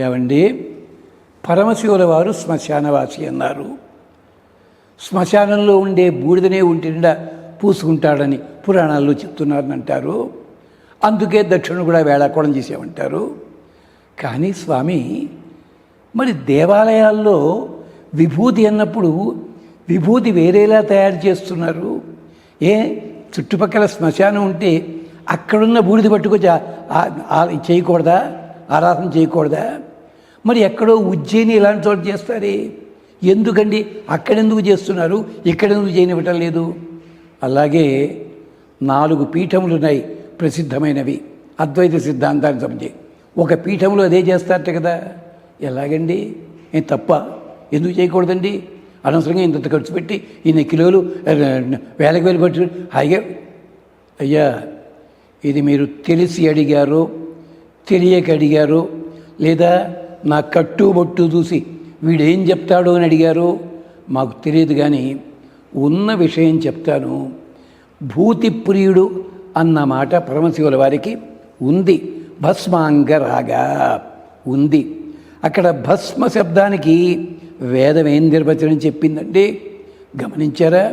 ఏమండి, పరమశివుల వారు శ్మశానవాసి అన్నారు. శ్మశానంలో ఉండే బూడిదనే ఒంటి నిండా పూసుకుంటాడని పురాణాల్లో చెప్తున్నారని అంటారు. అందుకే దక్షిణ కూడా వేళాకోళం చేసేమంటారు. కానీ స్వామి, మరి దేవాలయాల్లో విభూతి అన్నప్పుడు విభూతి వేరేలా తయారు చేస్తున్నారు. చుట్టుపక్కల శ్మశానం ఉంటే అక్కడున్న బూడిద పట్టుకొచ్చి చేయకూడదా? ఆరాధన చేయకూడదా? మరి ఎక్కడో ఉజ్జయిని ఇలాంటి చోట చేస్తారే, ఎందుకండి? అక్కడెందుకు చేస్తున్నారు, ఇక్కడెందుకు చేయనివ్వటం లేదు? అలాగే 4 పీఠములు ఉన్నాయి ప్రసిద్ధమైనవి అద్వైత సిద్ధాంతానికి సంబంధించి. ఒక పీఠంలో అదే చేస్తారట కదా. ఎలాగండి? ఏం తప్ప? ఎందుకు చేయకూడదండి? అనవసరంగా ఇంత ఖర్చు పెట్టి ఇన్ని కిలోలు వేలకు వేలు పట్టు హాయిగా. అయ్యా, ఇది మీరు తెలిసి అడిగారో తెలియక అడిగారో, లేదా నా కట్టుబొట్టు చూసి వీడేం చెప్తాడో అని అడిగారో మాకు తెలియదు. కానీ ఉన్న విషయం చెప్తాను. భూతి ప్రియుడు అన్న మాట పరమశివుల వారికి ఉంది. భస్మాంగరాగా ఉంది. అక్కడ భస్మ శబ్దానికి వేదం ఏం నిర్వచనం చెప్పిందంటే గమనించారా?